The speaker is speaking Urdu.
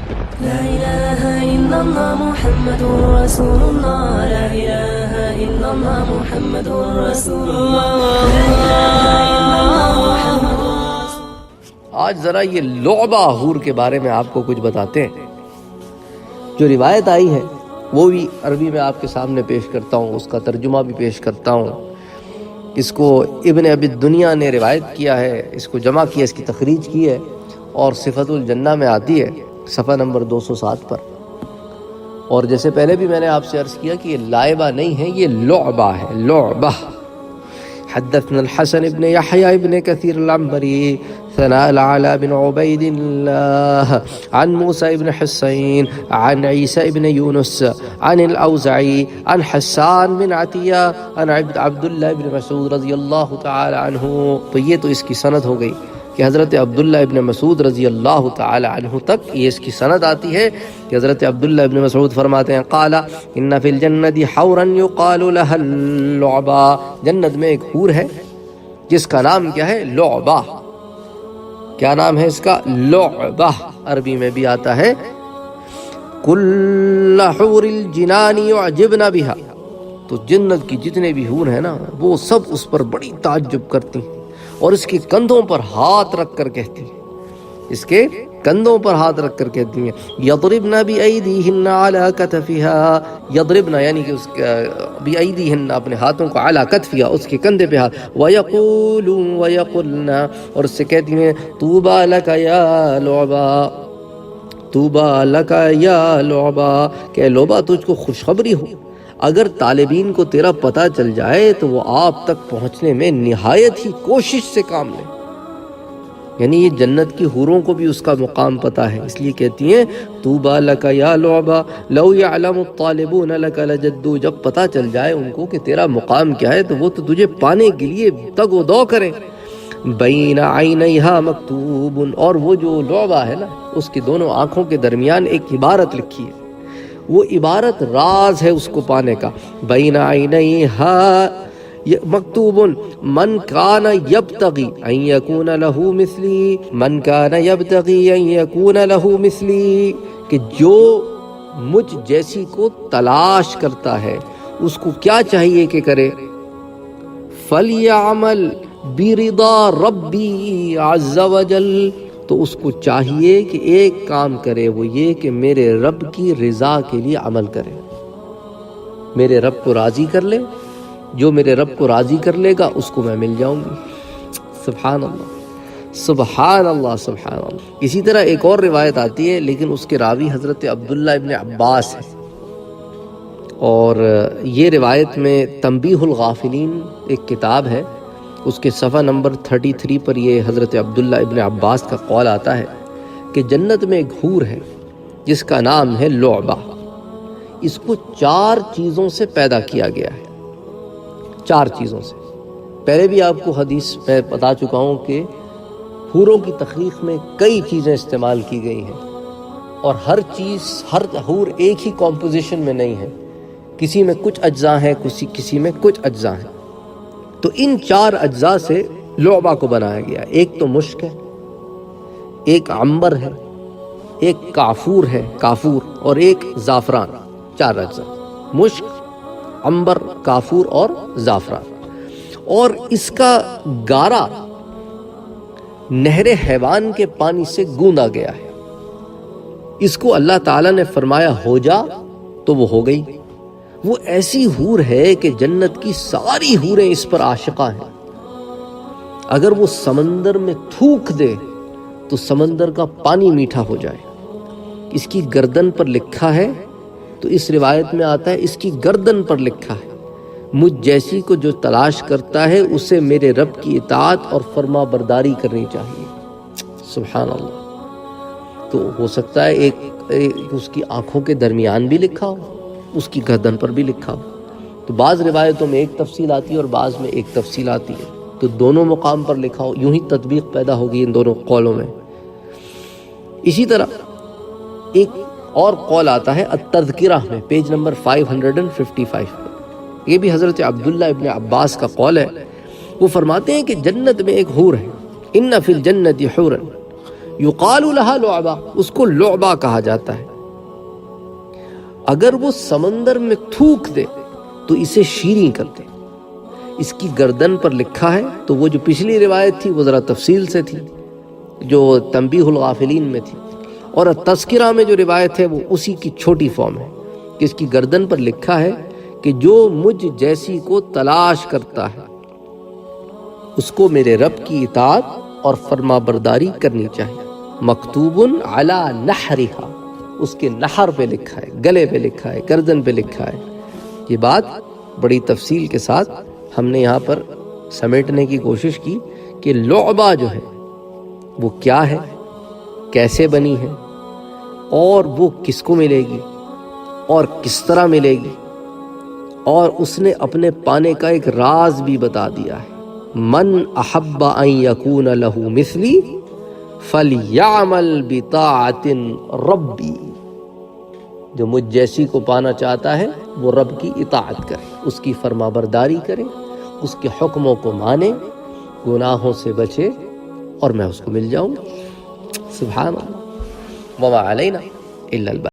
لا إله إلا الله محمد رسول الله لا إله إلا الله محمد رسول الله لا إله إلا الله محمد آج ذرا یہ لعبہ حور کے بارے میں آپ کو کچھ بتاتے ہیں. جو روایت آئی ہے وہ بھی عربی میں آپ کے سامنے پیش کرتا ہوں, اس کا ترجمہ بھی پیش کرتا ہوں. اس کو ابن ابی الدنیا نے روایت کیا ہے, اس کو جمع کیا, اس کی تخریج کی ہے, اور صفت الجنہ میں آتی ہے صفحہ نمبر 207 پر. اور جیسے پہلے بھی میں نے آپ سے عرض کیا کہ یہ لائبہ نہیں ہے, یہ لعبہ ہے, لعبہ. حدثنا الحسن بن يحيى بن كثير العنبري ثناء العلا بن عبيد الله عن موسى بن حسين عن عيسى بن يونس عن الأوزعي عن حسان بن عطية عن عبد الله بن مسعود رضی اللہ تعالی عنہ. تو یہ تو اس کی سند ہو گئی کہ حضرت عبداللہ ابن مسعود رضی اللہ تعالی عنہ تک یہ اس کی سند آتی ہے کہ حضرت عبداللہ ابن مسعود فرماتے ہیں قال ان فی الجنت حورا یقال لها اللعبہ, جنت میں ایک حور ہے جس کا نام کیا ہے؟ لعبہ. کیا نام ہے اس کا؟ لعبہ. عربی میں بھی آتا ہے کل حور الجنان یعجبن بها. تو جنت کی جتنے بھی حور ہیں نا وہ سب اس پر بڑی تعجب کرتی ہیں اور اس کے کندھوں پر ہاتھ رکھ کر کہتی ہیں, اس کے کندھوں پر ہاتھ رکھ کر کہتی ہیں یضربن بأیدیہن علی کتفہا. یضربن یعنی کہ اس بأیدیہن اپنے ہاتھوں کو علی کتفہا, اس کے کندھے پہ ہاتھ, ویقولون ویقلن اور اس سے کہتی ہیں طوبی لک یا لعبہ, طوبی لک یا لعبہ, کہ لعبہ تجھ کو خوشخبری ہو, اگر طالبین کو تیرا پتہ چل جائے تو وہ آپ تک پہنچنے میں نہایت ہی کوشش سے کام لیں. یعنی یہ جنت کی حوروں کو بھی اس کا مقام پتہ ہے, اس لیے کہتی ہیں طوبی لک یا لعبہ لو یعلم الطالبون لک لجدوا. جب پتہ چل جائے ان کو کہ تیرا مقام کیا ہے تو وہ تو تجھے پانے کے لیے تگ و دو کریں. بین عینیہا مکتوب, اور وہ جو لعبہ ہے نا اس کی دونوں آنکھوں کے درمیان ایک عبارت لکھی ہے, وہ عبارت راز ہے اس کو پانے کا. بین عینیہا مکتوب من کان یبتغی ان یکون لہ مثلی, من کان یبتغی ان یکون لہ مثلی, کہ جو مجھ جیسی کو تلاش کرتا ہے اس کو کیا چاہیے کہ کرے؟ فلیعمل برضا ربی عز وجل, تو اس کو چاہیے کہ ایک کام کرے, وہ یہ کہ میرے رب کی رضا کے لیے عمل کرے, میرے رب کو راضی کر لے. جو میرے رب کو راضی کر لے گا اس کو میں مل جاؤں گی. سبحان اللہ سبحان اللہ سبحان اللہ. اسی طرح ایک اور روایت آتی ہے لیکن اس کے راوی حضرت عبداللہ ابن عباس ہے, اور یہ روایت میں تنبیہ الغافلین ایک کتاب ہے, اس کے صفحہ نمبر 33 پر یہ حضرت عبداللہ ابن عباس کا قول آتا ہے کہ جنت میں ایک حور ہے جس کا نام ہے لعبہ. اس کو 4 چیزوں سے پیدا کیا گیا ہے, 4 چیزوں سے. پہلے بھی آپ کو حدیث میں بتا چکا ہوں کہ حوروں کی تخلیق میں کئی چیزیں استعمال کی گئی ہیں, اور ہر چیز, ہر حور ایک ہی کمپوزیشن میں نہیں ہے, کسی میں کچھ اجزاء ہیں, کسی میں کچھ اجزاء ہیں. تو ان 4 اجزاء سے لعبہ کو بنایا گیا. ایک تو مشک ہے, ایک عنبر ہے, ایک کافور ہے, کافور, اور ایک زعفران. 4 اجزاء, مشک, عنبر, کافور اور زعفران. اور اس کا گارا نہر حیوان کے پانی سے گوندا گیا ہے. اس کو اللہ تعالیٰ نے فرمایا ہو جا تو وہ ہو گئی. وہ ایسی حور ہے کہ جنت کی ساری حوریں اس پر عاشقہ ہیں. اگر وہ سمندر میں تھوک دے تو سمندر کا پانی میٹھا ہو جائے. اس کی گردن پر لکھا ہے, تو اس روایت میں آتا ہے اس کی گردن پر لکھا ہے مجھ جیسی کو جو تلاش کرتا ہے اسے میرے رب کی اطاعت اور فرما برداری کرنی چاہیے. سبحان اللہ. تو ہو سکتا ہے ایک اس کی آنکھوں کے درمیان بھی لکھا ہو, اس کی گردن پر بھی لکھا ہو. تو بعض روایتوں میں ایک تفصیل آتی ہے اور بعض میں ایک تفصیل آتی ہے, تو دونوں مقام پر لکھا ہو, یوں ہی تطبیق پیدا ہوگی ان دونوں قولوں میں. اسی طرح ایک اور قول آتا ہے التذکرہ میں, پیج نمبر 555 پر. یہ بھی حضرت عبداللہ ابن عباس کا قول ہے. وہ فرماتے ہیں کہ جنت میں ایک حور ہے, ان فی الجنت حورا یقال لہا لعبہ، اس کو لعبہ کہا جاتا ہے۔ اگر وہ سمندر میں تھوک دے تو اسے شیریں کر دے۔ اس کی گردن پر لکھا ہے، تو وہ جو پچھلی روایت تھی وہ ذرا تفصیل سے تھی، جو تنبیہ الغافلین میں تھی، اور تذکرہ میں جو روایت ہے وہ اسی کی چھوٹی فارم ہے کہ اس کی گردن پر لکھا ہے کہ جو مجھ جیسی کو تلاش کرتا ہے اس کو میرے رب کی اطاعت اور فرما برداری کرنی چاہیے۔ مکتوب علی نحرہا، اس کے نحر پہ لکھا ہے، گلے پہ لکھا ہے، گردن پہ لکھا ہے۔ یہ بات بڑی تفصیل کے ساتھ ہم نے یہاں پر سمیٹنے کی کوشش کی کہ لعبہ جو ہے وہ کیا ہے، کیسے بنی ہے، اور وہ کس کو ملے گی اور کس طرح ملے گی، اور اس نے اپنے پانے کا ایک راز بھی بتا دیا ہے۔ من احب ان یکون لہ مثلی فلیعمل بطاعت ربی، جو مجھ جیسی کو پانا چاہتا ہے وہ رب کی اطاعت کرے، اس کی فرما برداری کرے، اس کے حکموں کو مانے، گناہوں سے بچے، اور میں اس کو مل جاؤں گا۔ سبحان اللہ، وما علینا الا البلاغ۔